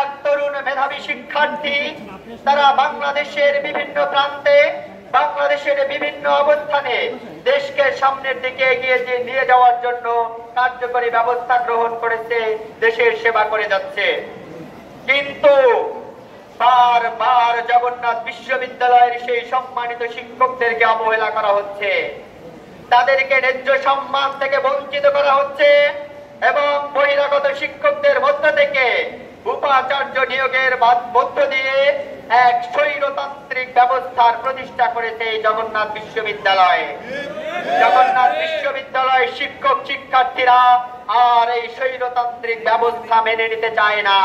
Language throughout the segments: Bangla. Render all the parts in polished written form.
লাখ তরুণ মেধাবী শিক্ষার্থী তারা বাংলাদেশের বিভিন্ন প্রান্তে, বাংলাদেশের বিভিন্ন অবস্থানে দেশকে সামনের দিকে এগিয়ে নিয়ে যাওয়ার জন্য কার্যকরী ব্যবস্থা গ্রহণ করেছে, দেশের সেবা করে যাচ্ছে। কিন্তু বারবার জগন্নাথ বিশ্ববিদ্যালয়ের সেই সম্মানিত শিক্ষকদেরকে অবহেলা করা হচ্ছে, তাদেরকে ন্যায্য সম্মান থেকে বঞ্চিত করা হচ্ছে এবং বহিরাগত শিক্ষকদের মধ্য থেকে উপাচার্য নিয়োগের মধ্য দিয়ে এক স্বৈরতান্ত্রিক ব্যবস্থার প্রতিষ্ঠা করেছে এই জগন্নাথ বিশ্ববিদ্যালয়। জগন্নাথ বিশ্ববিদ্যালয়ের শিক্ষক শিক্ষার্থীরা আর এই স্বৈরতান্ত্রিক ব্যবস্থা মেনে নিতে চায় না।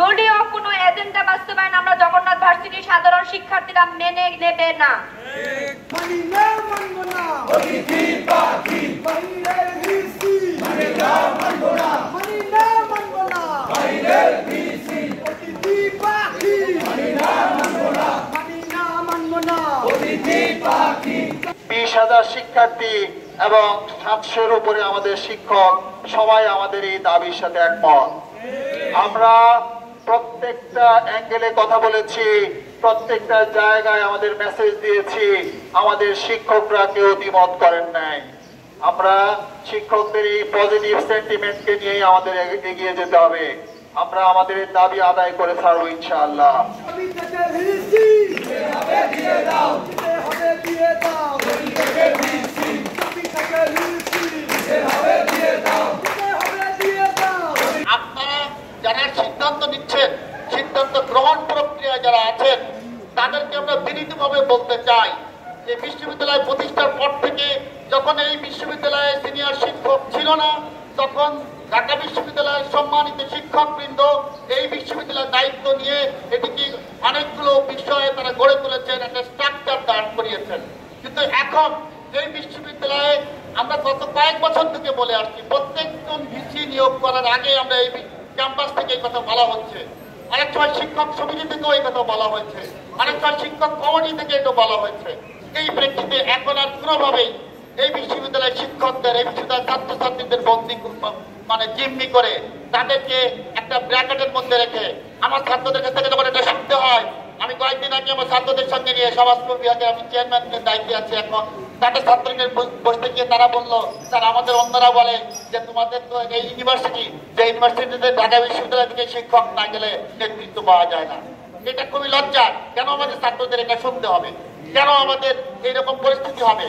দলীয় কোনো এজেন্ডা বাস্তবায়ন আমরা জগন্নাথ ভার্সিটির সাধারণ শিক্ষার্থীরা মেনে নেবে না। শিক্ষার্থী এবং 700-এর উপরে আমাদের শিক্ষক সবাই আমাদের এই দাবির সাথে একমত। আমরা প্রত্যেকটা অ্যাঙ্গেলে কথা বলেছি, প্রত্যেকটা জায়গায় আমাদের মেসেজ দিয়েছি, আমাদের শিক্ষকরা কেউ দ্বিমত করেন নাই। আমরা শিক্ষকদের এই পজিটিভ সেন্টিমেন্টকে নিয়েই আমাদের এগিয়ে যেতে হবে। আমরা আমাদের দাবি আদায় করে ছাড়বো ইনশাআল্লাহ। আপনারা যারা সিদ্ধান্ত নিচ্ছেন, সিদ্ধান্ত গ্রহণ প্রক্রিয়া যারা আছেন, তাদেরকে আমরা বিনীতভাবে বলতে চাই যে বিশ্ববিদ্যালয় প্রতিষ্ঠার পর থেকে যখন এই বিশ্ববিদ্যালয়ে সিনিয়র শিক্ষক ছিল না, তখন ঢাকা বিশ্ববিদ্যালয়ের সম্মানিত শিক্ষকবৃন্দ এই বিশ্ববিদ্যালয়ের দায়িত্ব নিয়ে এটিকে অনেকগুলো বিষয়ে তারা গড়ে তুলেছেন, একটা স্ট্রাকচার দাঁড় করিয়েছেন। কিন্তু এখন এই বিশ্ববিদ্যালয়ে আমরা গত কয়েক বছর থেকে বলে আসছি, প্রত্যেকজন ভিসি নিয়োগ করার আগে আমরা এই ক্যাম্পাস থেকে এই কথা বলা হচ্ছে, অনেক সময় শিক্ষক সমিতি থেকেও এই কথা বলা হয়েছে, অনেক সময় শিক্ষক কমিটি থেকে এটা বলা হয়েছে। এই প্রেক্ষিতে এখন আর কোনোভাবেই এই বিশ্ববিদ্যালয়ের শিক্ষকদের, এই বিশ্ববিদ্যালয়ের ছাত্রছাত্রীদের বন্দী জিম্মি করে তাদেরকে একটা ব্র্যাকেটের মধ্যে রেখে আমার ছাত্রদের কাছ থেকে যখন এটা শুনতে হয়, আমি কয়েকদিন আগে আমার ছাত্রদের সঙ্গে নিয়ে সমাজকর্মী বিভাগে আমি চেয়ারম্যানের দায়িত্বে আছি এখন, তাদের ছাত্রদের বসতে গিয়ে তারা বললো, স্যার আমাদের অন্যরা বলে যে তোমাদের তো এই ইউনিভার্সিটি, যে ইউনিভার্সিটিতে ঢাকা বিশ্ববিদ্যালয় থেকে শিক্ষক না গেলে নেতৃত্ব পাওয়া যায় না। এটা খুবই লজ্জা। কেন আমাদের ছাত্রদের এটা শুনতে হবে? কেন আমাদের এইরকম পরিস্থিতি হবে?